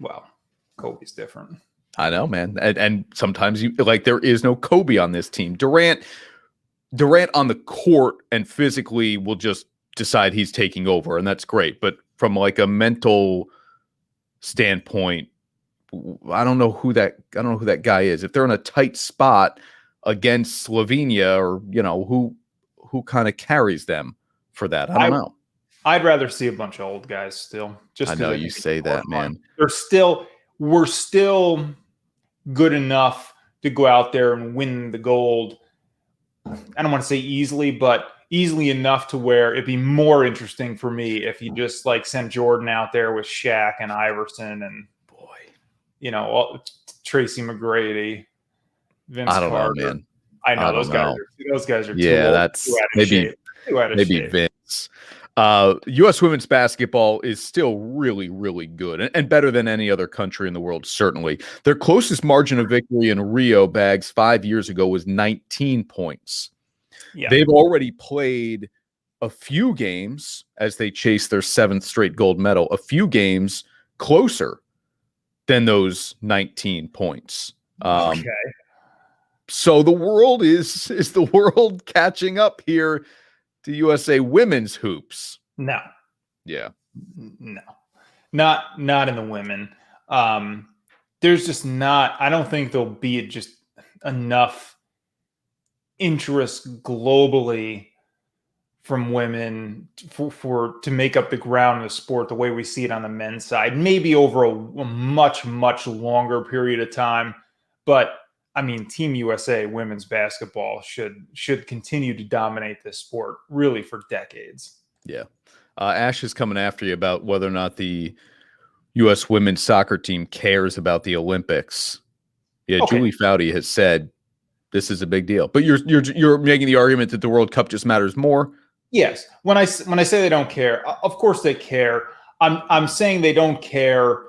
Speaker 2: Well, Kobe's different.
Speaker 1: I know, man. And sometimes there is no Kobe on this team. Durant on the court and physically will just decide he's taking over, and that's great. But from like a mental standpoint, I don't know who that guy is. If they're in a tight spot against Slovenia, or you know, who kind of carries them for that? I don't know.
Speaker 2: I'd rather see a bunch of old guys still. Just
Speaker 1: I know you say that, man.
Speaker 2: We're still good enough to go out there and win the gold. I don't want to say easily, but easily enough to where it'd be more interesting for me if you just like sent Jordan out there with Shaq and Iverson and you know, Tracy McGrady, Vince Carter.
Speaker 1: Know, man.
Speaker 2: I know those guys are
Speaker 1: that's maybe Vince. U.S. women's basketball is still really, really good and better than any other country in the world, certainly. Their closest margin of victory in Rio, Bags, 5 years ago was 19 points. Yeah. They've already played a few games as they chase their 7th straight gold medal, a few games closer than those 19 points.
Speaker 2: Okay.
Speaker 1: So the world is the world catching up here to USA women's hoops?
Speaker 2: No.
Speaker 1: Yeah.
Speaker 2: No. Not in the women. There's just not, I don't think there'll be just enough interest globally from women to make up the ground in the sport the way we see it on the men's side. Maybe over a much, much longer period of time. But I mean, Team USA women's basketball should continue to dominate this sport really for decades.
Speaker 1: Yeah. Ash is coming after you about whether or not the U.S. women's soccer team cares about the Olympics. Yeah, okay. Julie Foudy has said this is a big deal. But you're making the argument that the World Cup just matters more?
Speaker 2: Yes. When I say they don't care, of course they care. I'm saying they don't care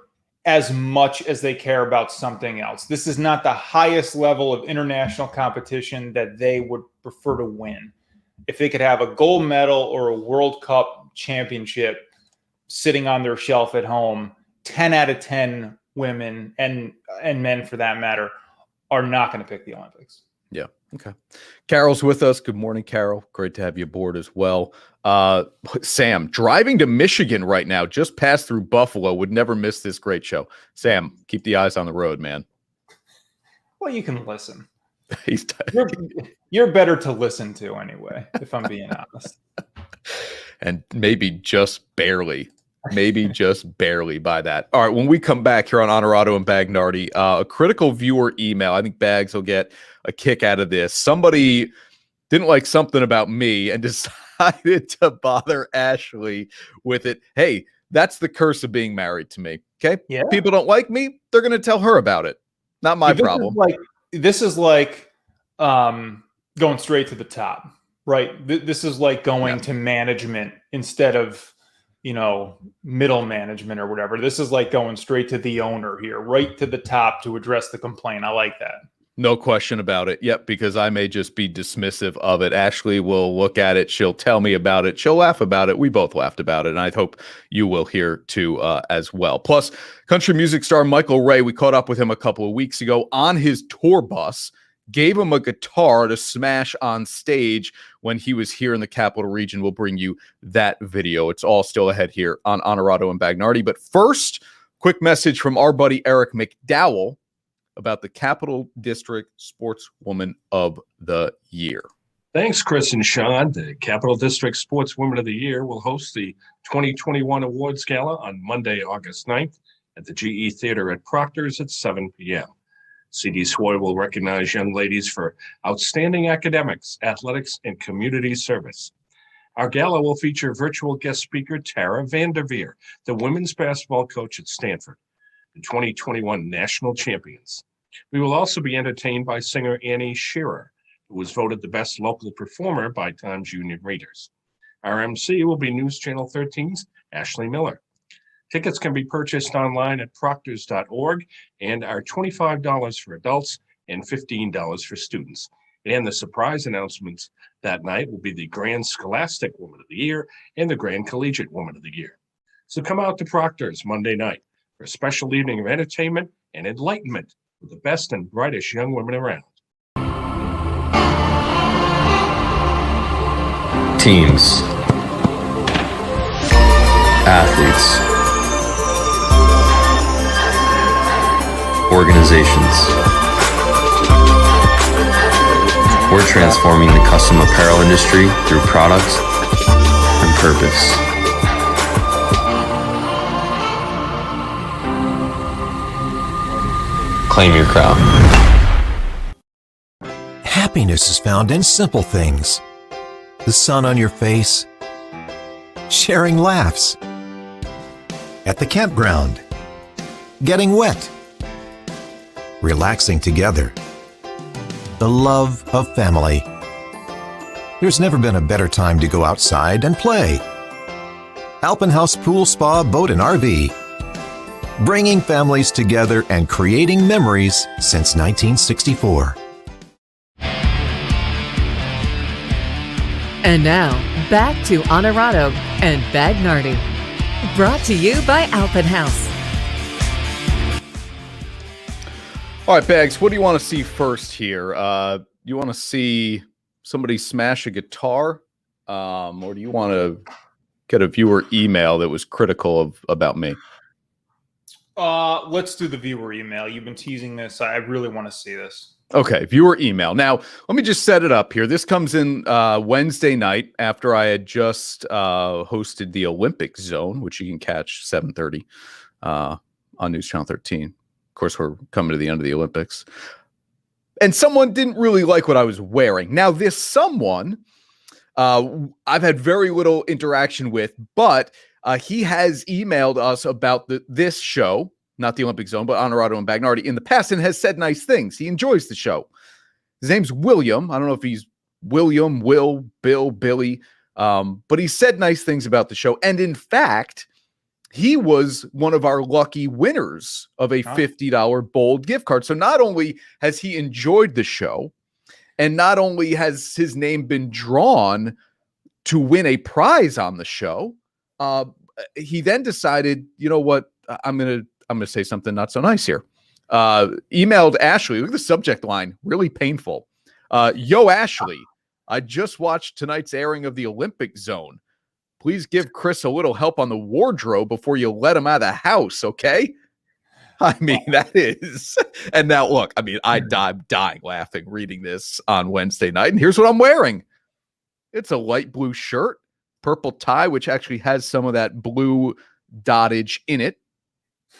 Speaker 2: as much as they care about something else. This is not the highest level of international competition that they would prefer to win. If they could have a gold medal or a World Cup championship sitting on their shelf at home, 10 out of 10 women and men for that matter are not going to pick the Olympics.
Speaker 1: Yeah. Okay. Carol's with us. Good morning, Carol. Great to have you aboard as well. Sam, driving to Michigan right now, just passed through Buffalo, would never miss this great show. Sam, keep the eyes on the road, man.
Speaker 2: Well, you can listen.
Speaker 1: He's
Speaker 2: You're better to listen to anyway, if I'm being honest.
Speaker 1: And maybe just barely by that. All right, when we come back here on Honorado and Bagnardi, a critical viewer email. I think Bags will get a kick out of this. Somebody didn't like something about me and decided to bother Ashley with it. Hey, that's the curse of being married to me. Okay?
Speaker 2: Yeah.
Speaker 1: People don't like me. They're going to tell her about it. Not my problem.
Speaker 2: This is like going straight to the top, right? This is like going to management instead of, middle management or whatever. This is like going straight to the owner here, right to the top to address the complaint. I like that.
Speaker 1: No question about it. Yep, because I may just be dismissive of it. Ashley will look at it. She'll tell me about it. She'll laugh about it. We both laughed about it, and I hope you will here too as well. Plus, country music star Michael Ray, we caught up with him a couple of weeks ago on his tour bus, gave him a guitar to smash on stage when he was here in the Capital Region. We'll bring you that video. It's all still ahead here on Honorado and Bagnardi. But first, quick message from our buddy Eric McDowell about the Capital District Sportswoman of the Year.
Speaker 5: Thanks, Chris and Sean. The Capital District Sportswoman of the Year will host the 2021 Awards Gala on Monday, August 9th at the GE Theater at Proctor's at 7 p.m. CD Swoy will recognize young ladies for outstanding academics, athletics, and community service. Our gala will feature virtual guest speaker Tara Vanderveer, the women's basketball coach at Stanford, the 2021 national champions. We will also be entertained by singer Annie Shearer, who was voted the best local performer by Times Union readers. Our MC will be News Channel 13's Ashley Miller. Tickets can be purchased online at proctors.org and are $25 for adults and $15 for students. And the surprise announcements that night will be the Grand Scholastic Woman of the Year and the Grand Collegiate Woman of the Year. So come out to Proctor's Monday night for a special evening of entertainment and enlightenment with the best and brightest young women around.
Speaker 4: Teams, athletes, organizations. We're transforming the custom apparel industry through products and purpose. Claim your crowd.
Speaker 6: Happiness is found in simple things. The sun on your face, sharing laughs, at the campground, getting wet, relaxing together, the love of family. There's never been a better time to go outside and play. Alpenhaus Pool Spa Boat and RV, bringing families together and creating memories since 1964.
Speaker 3: And now, back to Honorado and Bagnardi. Brought to you by Alpenhaus.
Speaker 1: All right, Bags, what do you want to see first here? You want to see somebody smash a guitar? Or do you want to get a viewer email that was critical about me?
Speaker 2: Let's do the viewer email. You've been teasing this. I really want to see this.
Speaker 1: Okay, viewer email. Now, let me just set it up here. This comes in Wednesday night after I had just hosted the Olympic Zone, which you can catch 7:30 on News Channel 13. Of course, we're coming to the end of the Olympics. And someone didn't really like what I was wearing. Now, this someone I've had very little interaction with, but he has emailed us about this show, not the Olympic Zone, but Honorado and Bagnardi in the past, and has said nice things. He enjoys the show. His name's William. I don't know if he's William, Will, Bill, Billy, but he said nice things about the show. And in fact, he was one of our lucky winners of a $50 Bold gift card. So not only has he enjoyed the show, and not only has his name been drawn to win a prize on the show, He then decided, you know what? I'm gonna say something not so nice here. Emailed Ashley. Look at the subject line. Really painful. Yo, Ashley, I just watched tonight's airing of the Olympic Zone. Please give Chris a little help on the wardrobe before you let him out of the house, okay? I mean, that is. And now, look, I mean, I'm dying laughing reading this on Wednesday night. And here's what I'm wearing. It's a light blue shirt, purple tie, which actually has some of that blue dottage in it.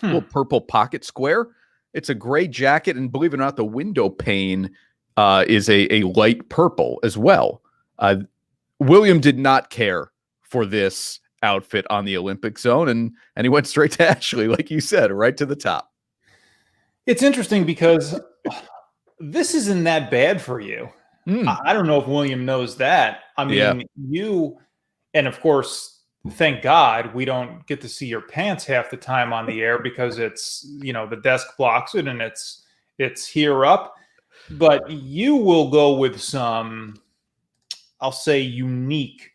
Speaker 1: Little purple pocket square. It's a gray jacket. And believe it or not, the window pane is a light purple as well. William did not care for this outfit on the Olympic Zone, and he went straight to Ashley, like you said, right to the top.
Speaker 2: It's interesting because this isn't that bad for you. I don't know if William knows that. I mean, you, and of course, thank God we don't get to see your pants half the time on the air because it's, the desk blocks it and it's here up. But you will go with some, I'll say, unique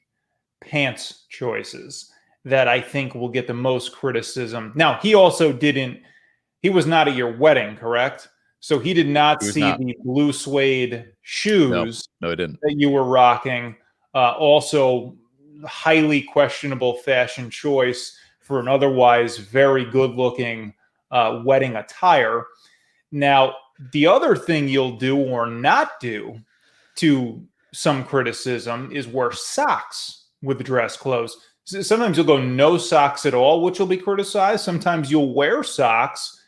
Speaker 2: pants choices that I think will get the most criticism. Now, he was not at your wedding, correct? So he did not see the blue suede shoes
Speaker 1: no, he didn't.
Speaker 2: that you were rocking. Also, highly questionable fashion choice for an otherwise very good-looking wedding attire. Now, the other thing you'll do or not do to some criticism is wear socks with dress clothes. Sometimes you'll go no socks at all, which will be criticized. Sometimes you'll wear socks.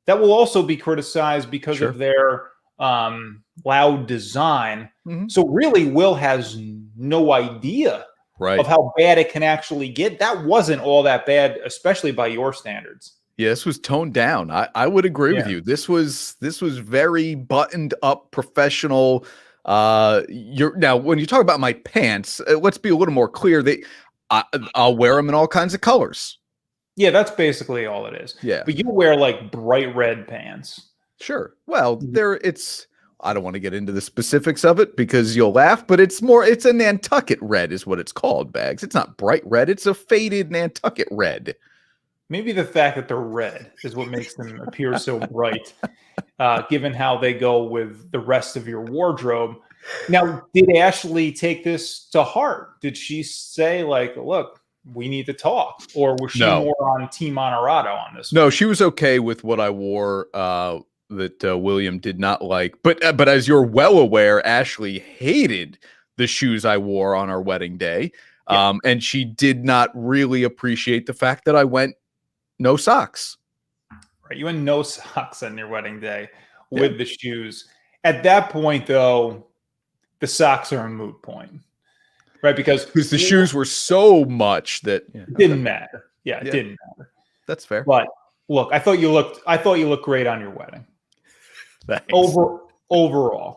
Speaker 2: That will also be criticized because of their loud design. So really, Will has no idea of how bad it can actually get. That wasn't all that bad, especially by your standards.
Speaker 1: Yeah, this was toned down. I would agree with you. This was very buttoned up, professional. Now when you talk about my pants, let's be a little more clear. I'll wear them in all kinds of colors.
Speaker 2: Yeah, that's basically all it is.
Speaker 1: Yeah,
Speaker 2: but you wear like bright red pants.
Speaker 1: Sure. Well, I don't want to get into the specifics of it because you'll laugh, but it's a Nantucket red is what it's called, Bags. It's not bright red. It's a faded Nantucket red.
Speaker 2: Maybe the fact that they're red is what makes them appear so bright, given how they go with the rest of your wardrobe. Now, did Ashley take this to heart? Did she say, like, look, we need to talk? Or was she more on Team Honorado on this?
Speaker 1: No, she was okay with what I wore that William did not like. But as you're well aware, Ashley hated the shoes I wore on our wedding day. And she did not really appreciate the fact that I went no socks.
Speaker 2: Right. You went no socks on your wedding day with the shoes. At that point, though, the socks are a moot point. Right. Because
Speaker 1: the shoes were so much that
Speaker 2: it didn't matter. Yeah, it didn't matter.
Speaker 1: That's fair.
Speaker 2: But look, I thought you looked great on your wedding.
Speaker 1: Thanks.
Speaker 2: Overall.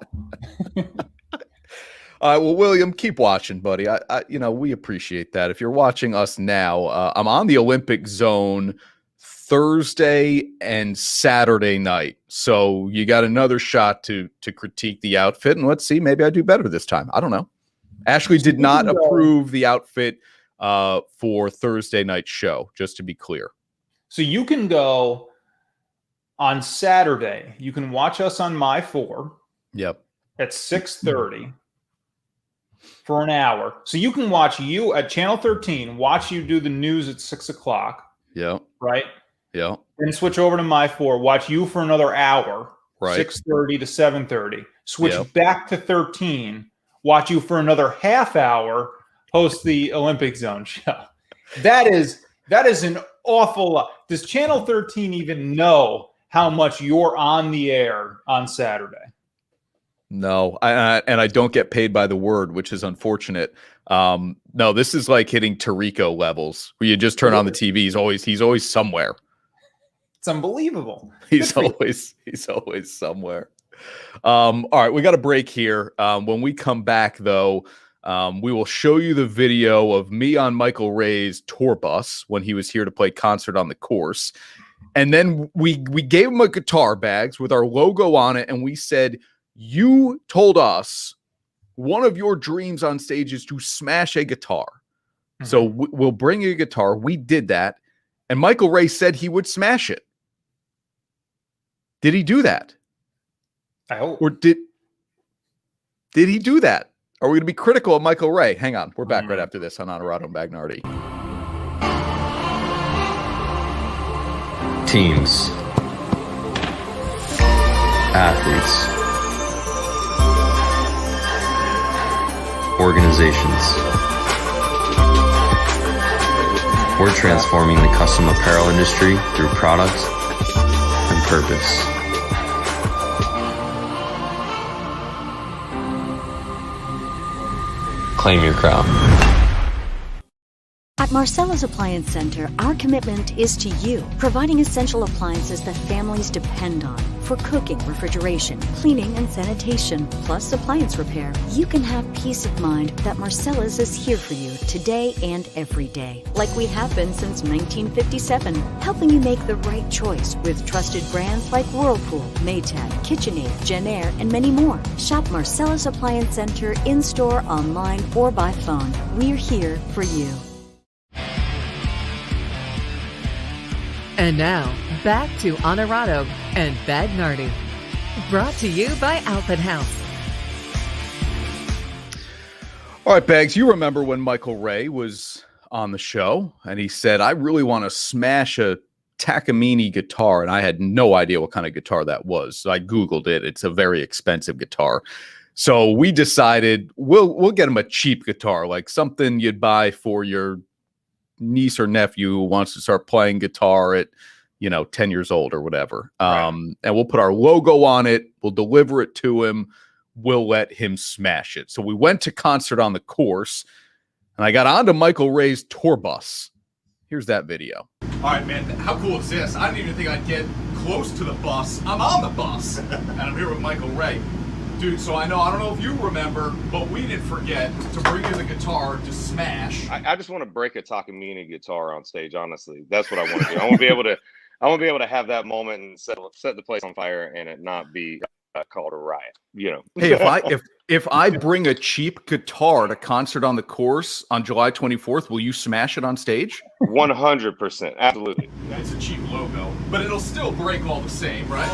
Speaker 1: Well, William, keep watching, buddy. We appreciate that. If you're watching us now, I'm on the Olympic Zone Thursday and Saturday night. So you got another shot to critique the outfit, and let's see, maybe I do better this time. I don't know. Ashley did not approve the outfit for Thursday night show, just to be clear.
Speaker 2: So you can go on Saturday. You can watch us on My 4.
Speaker 1: Yep.
Speaker 2: At 6:30 for an hour. So you can watch you at Channel 13, watch you do the news at 6 o'clock.
Speaker 1: Yeah.
Speaker 2: Right?
Speaker 1: Yeah.
Speaker 2: Then switch over to My 4, watch you for another hour.
Speaker 1: Right.
Speaker 2: 6:30 to 7:30. Switch back to 13, watch you for another half hour, host the Olympic Zone show. That is an awful lot. Does Channel 13 even know how much you're on the air on Saturday?
Speaker 1: No, and I don't get paid by the word, which is unfortunate. No, this is like hitting Tirico levels where you just turn on the TV. He's always somewhere.
Speaker 2: It's unbelievable.
Speaker 1: He's always somewhere. All right, we got a break here. When we come back, though, we will show you the video of me on Michael Ray's tour bus when he was here to play concert on the course. And then we gave him a guitar, Bags, with our logo on it, and we said, you told us one of your dreams on stage is to smash a guitar. So we'll bring you a guitar. We did that. And Michael Ray said he would smash it. Did he do that?
Speaker 2: I hope.
Speaker 1: Or did he do that? Are we going to be critical of Michael Ray? Hang on. We're back right after this on Honorado and Bagnardi.
Speaker 4: Teams, athletes, organizations. We're transforming the custom apparel industry through products and purpose. Claim your crown.
Speaker 7: At Marcella's Appliance Center, our commitment is to you, providing essential appliances that families depend on for cooking, refrigeration, cleaning, and sanitation, plus appliance repair. You can have peace of mind that Marcella's is here for you today and every day, like we have been since 1957, helping you make the right choice with trusted brands like Whirlpool, Maytag, KitchenAid, JennAir, and many more. Shop Marcella's Appliance Center in-store, online, or by phone. We're here for you.
Speaker 3: And now, back to Honorado and Bagnardi. Brought to you by Alpin House.
Speaker 1: All right, Bags, you remember when Michael Ray was on the show and he said, I really want to smash a Takamine guitar, and I had no idea what kind of guitar that was. So I Googled it. It's a very expensive guitar. So we decided we'll get him a cheap guitar, like something you'd buy for your niece or nephew who wants to start playing guitar at 10 years old or whatever. And we'll put our logo on it. We'll deliver it to him. We'll let him smash it. So we went to Concert on the Course, and I got onto Michael Ray's tour bus. Here's that video.
Speaker 8: All right, man, how cool is this? I didn't even think I'd get close to the bus. I'm on the bus, and I'm here with Michael Ray. Dude, so I don't know if you remember, but we didn't forget to bring you the guitar to smash.
Speaker 9: I just want to break a Takamine guitar on stage. Honestly, that's what I want to do. I want to be able to have that moment and set the place on fire and it not be called a riot.
Speaker 1: Hey, if I bring a cheap guitar to Concert on the Course on July 24th, will you smash it on stage?
Speaker 9: 100%, absolutely.
Speaker 8: It's a cheap logo, but it'll still break all the same, right?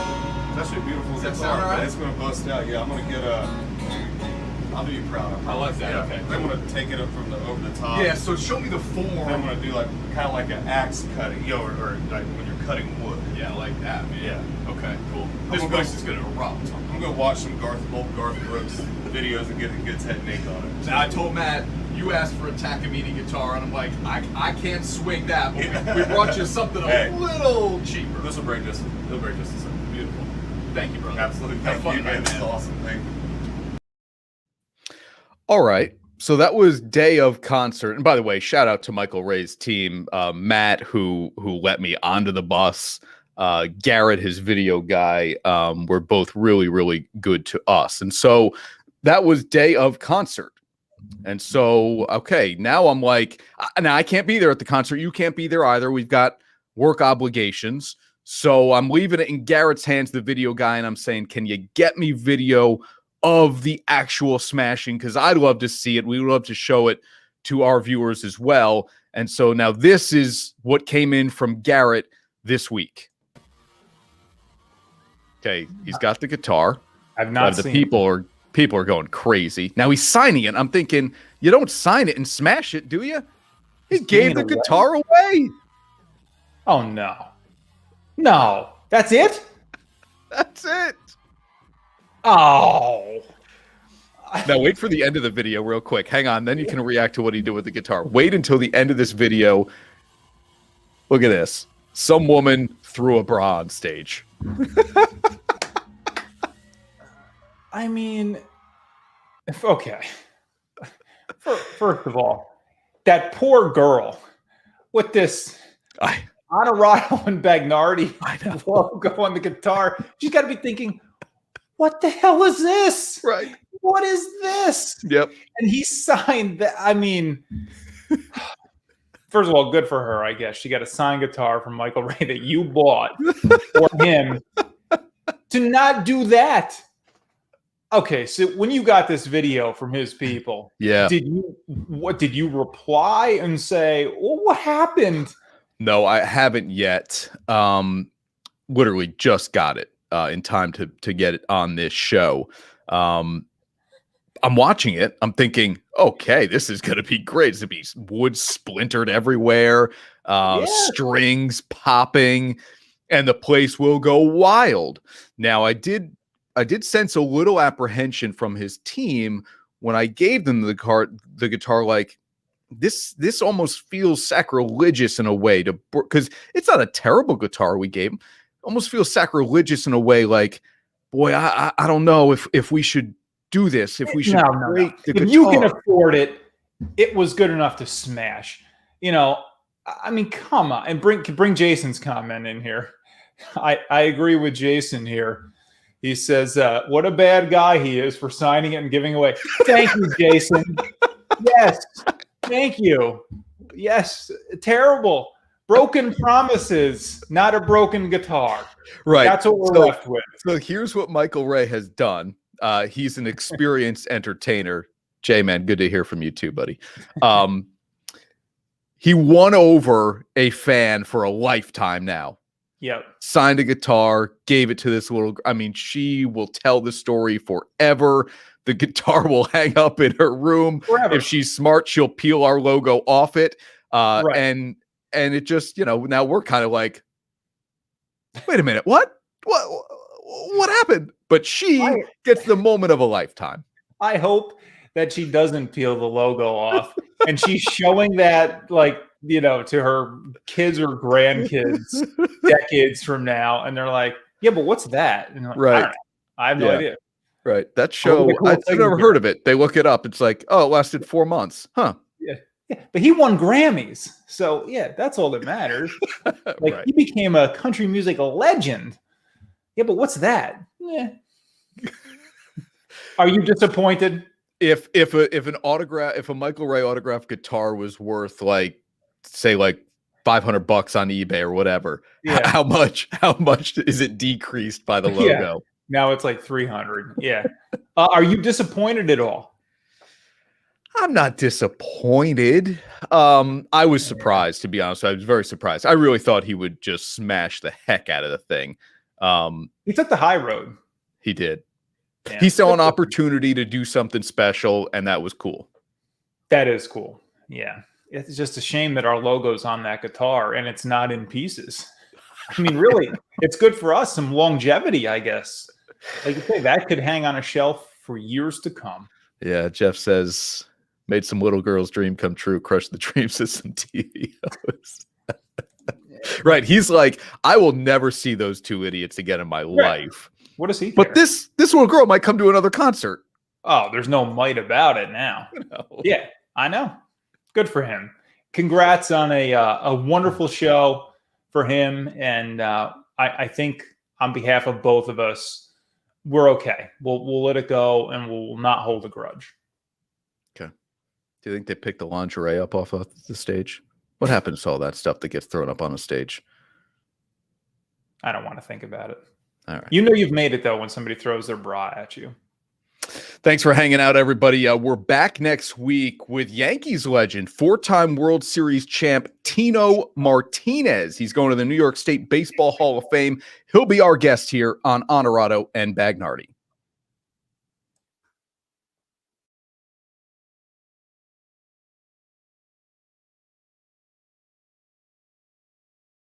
Speaker 10: That's a beautiful
Speaker 8: Does that
Speaker 10: guitar.
Speaker 8: sound all right?
Speaker 10: It's going to bust out. Yeah, I'm going to get I'll do you proud.
Speaker 8: I like that.
Speaker 10: Yeah.
Speaker 8: Okay.
Speaker 10: I'm going to take it up from over the top.
Speaker 8: Yeah. So show me the form.
Speaker 10: I'm going to do kind of like an axe cutting, or like when you're cutting wood.
Speaker 8: Yeah, like that, man.
Speaker 10: Yeah.
Speaker 8: Okay. Cool. This place is gonna erupt.
Speaker 10: I'm going to watch some Garth Brooks videos and get his head naked on it.
Speaker 8: Now I told Matt you asked for a Takamine guitar, and I'm like, I can't swing that, but we brought you something a little cheaper.
Speaker 10: This will break just. It'll break just a second.
Speaker 8: Beautiful. Thank you, brother.
Speaker 10: Absolutely.
Speaker 8: Have
Speaker 10: Thank
Speaker 8: fun
Speaker 10: you, man. This is
Speaker 8: man.
Speaker 10: awesome. Thank you.
Speaker 1: All right. So that was day of concert. And by the way, shout out to Michael Ray's team, Matt, who let me onto the bus, Garrett, his video guy, were both really, really good to us. And so that was day of concert. And so, okay, now I'm like, now I can't be there at the concert. You can't be there either. We've got work obligations. So I'm leaving it in Garrett's hands, the video guy, and I'm saying, can you get me video of the actual smashing? Because I'd love to see it. We would love to show it to our viewers as well. And so now this is what came in from Garrett this week. Okay, he's got the guitar.
Speaker 2: I've not
Speaker 1: the
Speaker 2: seen
Speaker 1: people are going crazy. Now he's signing it. I'm thinking, you don't sign it and smash it, do you? He gave the guitar away.
Speaker 2: Oh, no. No. That's it?
Speaker 1: That's it.
Speaker 2: Oh.
Speaker 1: Now wait for the end of the video real quick. Hang on. Then you can react to what he did with the guitar. Wait until the end of this video. Look at this. Some woman threw a bra on stage.
Speaker 2: I mean, okay. First of all, that poor girl with this Honorado and Bagnardi logo on the guitar, she's got to be thinking, what the hell is this?
Speaker 1: Right.
Speaker 2: What is this?
Speaker 1: Yep.
Speaker 2: And he signed that. I mean, first of all, good for her, I guess. She got a signed guitar from Michael Ray that you bought for him to not do that. Okay, so when you got this video from his people,
Speaker 1: Yeah.
Speaker 2: did you reply and say, well, what happened?
Speaker 1: No, I haven't yet. Literally just got it in time to get it on this show. I'm watching it. I'm thinking, okay, this is going to be great. It's going to be wood splintered everywhere, strings popping, and the place will go wild. Now, I did sense a little apprehension from his team when I gave them the guitar, like, this almost feels sacrilegious in a way, because it's not a terrible guitar we gave him. Almost feels sacrilegious in a way, like, boy, I don't know if we should do this, if we should break the guitar.
Speaker 2: If you can afford it, it was good enough to smash. You know, I mean, come on, and bring Jason's comment in here. I agree with Jason here. He says, what a bad guy he is for signing it and giving away. Thank you, Jason. Yes. Thank you. Yes. Terrible. Broken promises, not a broken guitar.
Speaker 1: Right.
Speaker 2: That's what we're left with.
Speaker 1: So here's what Michael Ray has done. He's an experienced entertainer. J-Man, good to hear from you too, buddy. He won over a fan for a lifetime now.
Speaker 2: Yep.
Speaker 1: Signed a guitar, gave it to this little, I mean, she will tell the story forever. The guitar will hang up in her room.
Speaker 2: Forever.
Speaker 1: If she's smart, she'll peel our logo off it.
Speaker 2: Right.
Speaker 1: And it just, now we're kind of like, wait a minute, what happened? But she gets the moment of a lifetime.
Speaker 2: I hope that she doesn't peel the logo off and she's showing that, like, to her kids or grandkids decades from now. And they're like, yeah, but what's that? And like,
Speaker 1: right.
Speaker 2: I have no idea.
Speaker 1: Right. That show, I've never heard of it. They look it up. It's like, oh, it lasted 4 months. Huh.
Speaker 2: Yeah. But he won Grammys. So, yeah, that's all that matters. Like, he became a country music legend. Yeah, but what's that? Yeah. Are you disappointed?
Speaker 1: If a Michael Ray autographed guitar was worth, like, say, like $500 on eBay or whatever, how much is it decreased by the logo?
Speaker 2: Yeah. Now it's like 300. Yeah. Are you disappointed at all?
Speaker 1: I'm not disappointed. I was surprised, to be honest. I was very surprised. I really thought he would just smash the heck out of the thing.
Speaker 2: He took the high road.
Speaker 1: He did.
Speaker 2: Yeah.
Speaker 1: He saw an opportunity to do something special, and that was cool.
Speaker 2: That is cool. Yeah. It's just a shame that our logo's on that guitar and it's not in pieces. I mean, really, it's good for us, some longevity, I guess. Like you say, that could hang on a shelf for years to come.
Speaker 1: Yeah, Jeff says, made some little girl's dream come true, crushed the dreams of some TVOs. Right. He's like, I will never see those two idiots again in my life.
Speaker 2: What does he care?
Speaker 1: But this little girl might come to another concert.
Speaker 2: Oh, there's no might about it now. Yeah, I know. Good for him. Congrats on a wonderful show for him. And I think on behalf of both of us, we're okay. We'll let it go and we'll not hold a grudge.
Speaker 1: Okay. Do you think they picked the lingerie up off of the stage? What happens to all that stuff that gets thrown up on a stage?
Speaker 2: I don't want to think about it.
Speaker 1: All right.
Speaker 2: You know you've made it, though, when somebody throws their bra at you.
Speaker 1: Thanks for hanging out, everybody. We're back next week with Yankees legend, 4-time World Series champ Tino Martinez. He's going to the New York State Baseball Hall of Fame. He'll be our guest here on Honorado and Bagnardi.